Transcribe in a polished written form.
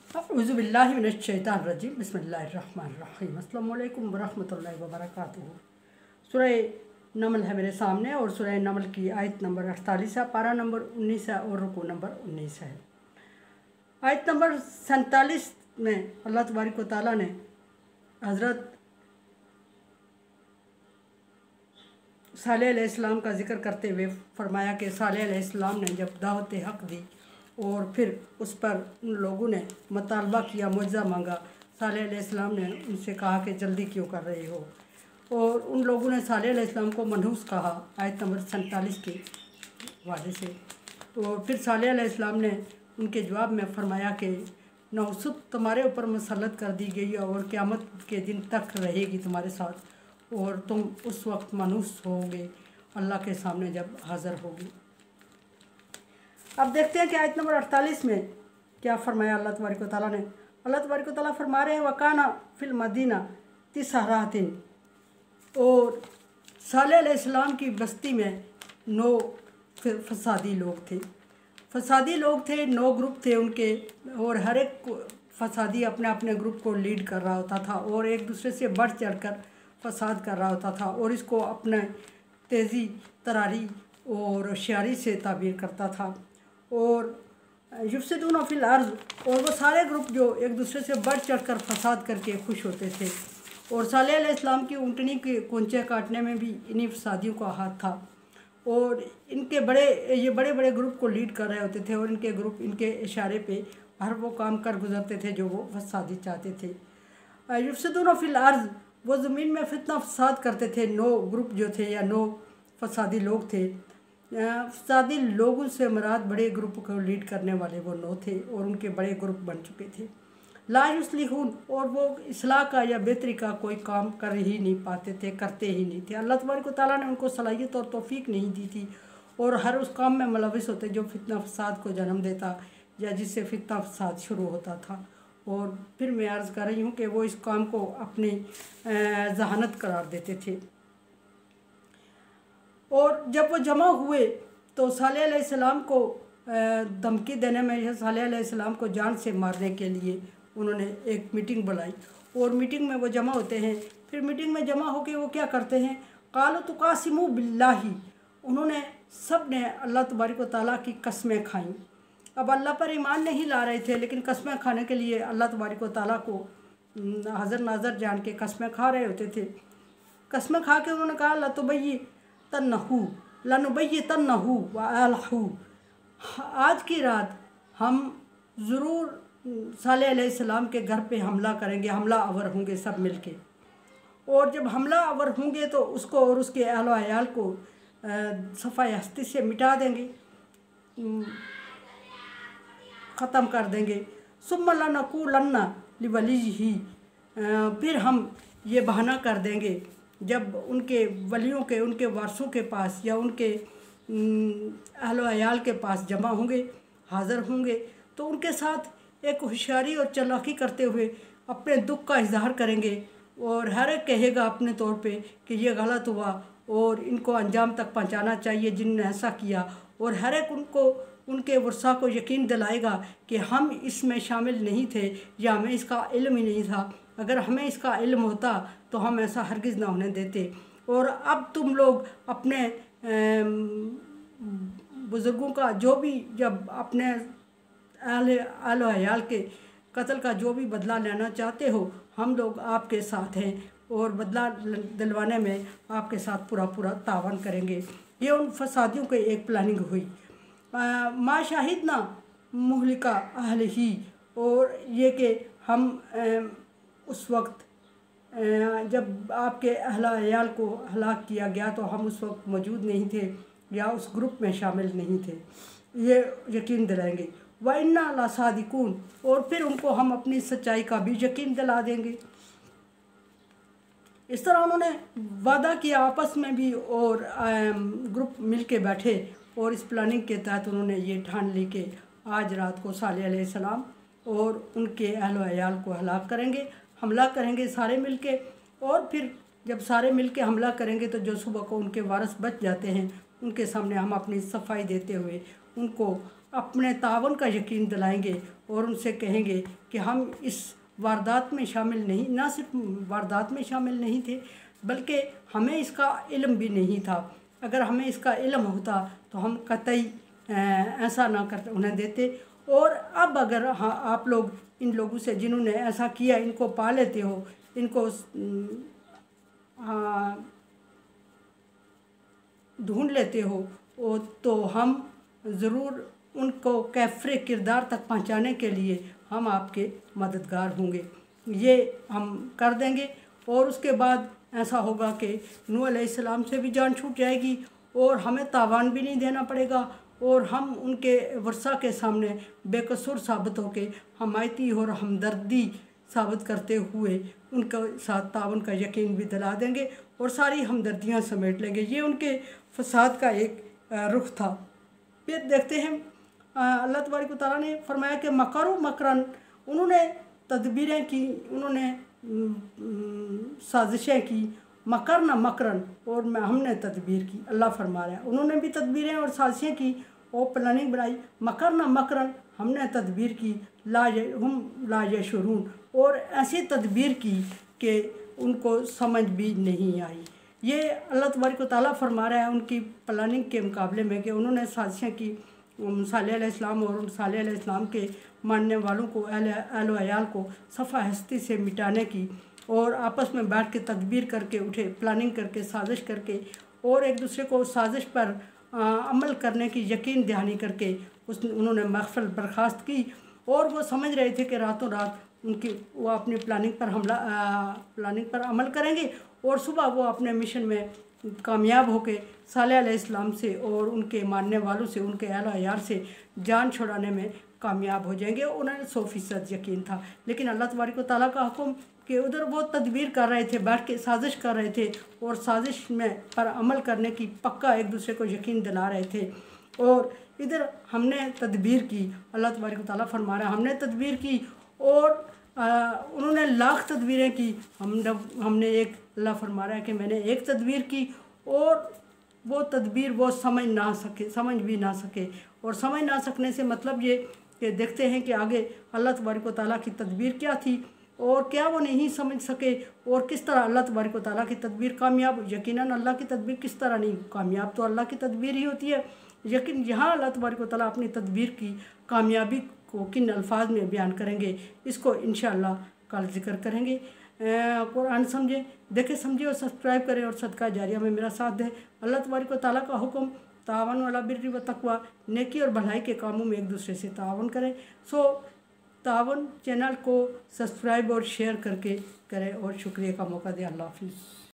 औज़ुबिल्लाहि मिनश्शैतानिर्रजीम बिस्मिल्लाहिर्रहमानिर्रहीम अस्सलामु अलैकुम वरहमतुल्लाहि वबरकातुहू। सूरह नमल है मेरे सामने और सूरह नमल की आयत नंबर 48 है, पारा नंबर 19 है और रुकू नंबर 19 है। आयत नंबर 47 में अल्लाह तबारक व तआला ने हज़रत सालेह अलैहिस्सलाम का जिक्र करते हुए फरमाया कि सालेह अलैहिस्सलाम ने जब दावत हक़ दी और फिर उस पर उन लोगों ने मुतालबा किया, मुआवजा मांगा। सालेह अलैहिस्सलाम ने उनसे कहा कि जल्दी क्यों कर रहे हो, और उन लोगों ने सालेह अलैहिस्सलाम को मनहूस कहा आयत नंबर 47 के वादे से। और फिर सालेह अलैहिस्सलाम ने उनके जवाब में फरमाया कि नौसुत तुम्हारे ऊपर मुसल्लत कर दी गई और क़यामत के दिन तक रहेगी तुम्हारे साथ, और तुम उस वक्त मनहूस होगे अल्लाह के सामने जब हाज़िर होगी। अब देखते हैं कि आयत नंबर 48 में क्या फरमाया अल्लाह तबारक व तआला ने। अल्लाह तबारक व तआला फरमा रहे हैं वकाना फिल मदीना तिसहरातिन, और सालेह अलैहिस्सलाम की बस्ती में 9 फसादी लोग थे। फसादी लोग थे, 9 ग्रुप थे उनके, और हर एक फसादी अपने अपने ग्रुप को लीड कर रहा होता था और एक दूसरे से बढ़ चढ़कर फसाद कर रहा होता था, और इसको अपने तेज़ी तरारी और होशियारी से ताबीर करता था। और युफ्सिदूना फिल अर्ज़, और वो सारे ग्रुप जो एक दूसरे से बढ़ चढ़कर फसाद करके खुश होते थे। और सालेह अलैहिस्सलाम की ऊँटनी के कोंचे काटने में भी इन्हीं फसादियों का हाथ था, और ये बड़े बड़े ग्रुप को लीड कर रहे होते थे, और इनके ग्रुप इनके इशारे पे हर वो काम कर गुजरते थे जो वो फसादी चाहते थे। युफ्सिदूना फिल अर्ज़, वो ज़मीन में फितना फसाद करते थे। 9 ग्रुप जो थे या 9 फसादी लोग थे। फसादी लोगों से मुराद बड़े ग्रुप को लीड करने वाले वो 9 थे, और उनके बड़े ग्रुप बन चुके थे। ला युस्लिहून, और वो इस्लाह का या बेहतरी का कोई काम कर ही नहीं पाते थे, करते ही नहीं थे। अल्लाह तबारक व तआला ने उनको सलाहियत और तौफीक नहीं दी थी, और हर उस काम में मुलविस होते जो फितना फसाद को जन्म देता या जिससे फितना फसाद शुरू होता था। और फिर मैं अर्ज़ कर रही हूँ कि वो इस काम को अपनी जहानत करार देते थे। और जब वो जमा हुए तो सालेह अलैहिस्सलाम को धमकी देने में या सालेह अलैहिस्सलाम को जान से मारने के लिए उन्होंने एक मीटिंग बुलाई, और मीटिंग में वो जमा होते हैं। फिर मीटिंग में जमा होकर वो क्या करते हैं, कालू तुकासिमू बिल्लाही, उन्होंने सब ने अल्लाह तबारक व तआला की कस्में खाईं। अब अल्लाह पर ईमान नहीं ला रहे थे, लेकिन कस्में खाने के लिए अल्लाह तबारक व तआला को हाज़िर नाज़र जान के कस्में खा रहे होते थे। कस्में खा के उन्होंने कहा लनुबय्यितन्नहू व अहलहू, आज की रात हम ज़रूर सालेह अलैहिस्सलाम के घर पे हमला करेंगे, हमला आवर होंगे सब मिलके, और जब हमला आवर होंगे तो उसको और उसके अहल व अयाल को सफ़ाए हस्ती से मिटा देंगे, ख़त्म कर देंगे। सुम्मा लनक़ूलन्ना लिवलिय्यिही, फिर हम ये बहाना कर देंगे जब उनके वलियों के, उनके वारसों के पास या उनके अहल व अयाल के पास जमा होंगे, हाज़िर होंगे, तो उनके साथ एक होशियारी और चालाकी करते हुए अपने दुख का इजहार करेंगे, और हर एक कहेगा अपने तौर पे कि ये गलत हुआ और इनको अंजाम तक पहुंचाना चाहिए जिनने ऐसा किया, और हर एक उनको उनके वर्सा को यकीन दिलाएगा कि हम इसमें शामिल नहीं थे या हमें इसका इल्म ही नहीं था। अगर हमें इसका इल्म होता तो हम ऐसा हरगिज़ ना होने देते। और अब तुम लोग अपने बुज़ुर्गों का जो भी, जब अपने अहल अयाल के कत्ल का जो भी बदला लेना चाहते हो, हम लोग आपके साथ हैं और बदला दिलवाने में आपके साथ पूरा तावन करेंगे। ये उन फसादियों की एक प्लानिंग हुई। मा शाहिदना मुहलिका अहल ही, और ये कि हम उस वक्त जब आपके अहला अयाल को हलाक किया गया तो हम उस वक्त मौजूद नहीं थे या उस ग्रुप में शामिल नहीं थे, ये यकीन दिलाएंगे। व इन्ना लसादिकून, और फिर उनको हम अपनी सच्चाई का भी यकीन दिला देंगे। इस तरह उन्होंने वादा किया आपस में भी, और ग्रुप मिल के बैठे, और इस प्लानिंग के तहत उन्होंने ये ठान ली कि आज रात को सालेह अलैहिस्सलाम और उनके अहल व अयाल को हलाक करेंगे, हमला करेंगे सारे मिलके। और फिर जब सारे मिलके हमला करेंगे तो जो सुबह को उनके वारिस बच जाते हैं उनके सामने हम अपनी सफाई देते हुए उनको अपने तावन का यकीन दिलाएंगे और उनसे कहेंगे कि हम इस वारदात में शामिल नहीं, ना सिर्फ वारदात में शामिल नहीं थे बल्कि हमें इसका इल्म भी नहीं था। अगर हमें इसका इल्म होता तो हम कतई ऐसा ना कर उन्हें देते। और अब अगर हाँ आप लोग इन लोगों से जिन्होंने ऐसा किया इनको पा लेते हो, इनको ढूंढ लेते हो, तो हम ज़रूर उनको कैफ़रे किरदार तक पहुंचाने के लिए हम आपके मददगार होंगे। ये हम कर देंगे। और उसके बाद ऐसा होगा कि नूह अलैहिस्सलाम से भी जान छूट जाएगी और हमें तावान भी नहीं देना पड़ेगा और हम उनके वर्षा के सामने बेकसूर साबित होकर हमायती और हमदर्दी साबित करते हुए उनका साथ तावन का यकीन भी दिला देंगे और सारी हमदर्दियां समेट लेंगे। ये उनके फसाद का एक रुख था। फिर देखते हैं अल्लाह तबारक व तआला ने फरमाया कि मकरू मकरन, उन्होंने तदबीरें की, उन्होंने साजिशें की, मकर न मकरन, और हमने तदबीर की। अल्लाह फरमा रहा है उन्होंने भी तदबीरें और साजिशें की और प्लानिंग बनाई। मकर न मकरन, हमने तदबीर की, ला यशुरून, और ऐसी तदबीर की कि उनको समझ भी नहीं आई। ये अल्लाह तबारक व तआला फरमा रहा है उनकी प्लानिंग के मुकाबले में कि उन्होंने साजिशें की सालेह अलैहिस्सलाम और सालेह अलैहिस्सलाम के मानने वालों को, अहल अयाल को सफ़ा हस्ती से मिटाने की, और आपस में बैठ के तदबीर करके उठे, प्लानिंग करके, साजिश करके, और एक दूसरे को साजिश पर अमल करने की यकीन दहानी करके उन्होंने महफिल बर्खास्त की। और वो समझ रहे थे कि रातों रात वो अपनी प्लानिंग पर अमल करेंगे और सुबह वो अपने मिशन में कामयाब होकर सालेह अलैहिस्सलाम से और उनके मानने वालों से, उनके अहल अयाल से जान छुड़ाने में कामयाब हो जाएंगे। उन्हें 100% यकीन था। लेकिन अल्लाह तबारक व तआला का हुक्म कि उधर वो तदबीर कर रहे थे, बैठ के साजिश कर रहे थे और साजिश में पर अमल करने की पक्का एक दूसरे को यकीन दिला रहे थे। और इधर हमने तदबीर की, अल्लाह तबारक व तआला फरमा रहा है हमने तदबीर की और उन्होंने लाख तदबीरें की, हमने एक, अल्लाह फरमा रहा है कि मैंने एक तदबीर की और वो तदबीर वो समझ भी ना सके। और समझ ना सकने से मतलब ये कि देखते हैं कि आगे अल्लाह तबारक व तआला की तदबीर क्या थी और क्या वो नहीं समझ सके और किस तरह अल्लाह तबारक व तआला की तदबीर कामयाब। यकीनन अल्लाह की तदबीर किस तरह नहीं कामयाब, तो अल्लाह की तदबीर ही होती है। लेकिन यहाँ अल्लाह तबारक व तआला अपनी तदबीर की कामयाबी को किन अल्फाज में बयान करेंगे, इसको इंशाअल्लाह कल जिक्र करेंगे। कुरान समझें, देखें, समझें और सब्सक्राइब करें और सदका जारिया में मेरा साथ दें। अल्लाह तबारक व तआला का हुक्म तावन वाला बिर्रि व तकवा, नेकी और भलाई के कामों में एक दूसरे से तावन करें। तावन चैनल को सब्सक्राइब और शेयर करके करें और शुक्रिया का मौका दें। अल्लाह हाफिज़।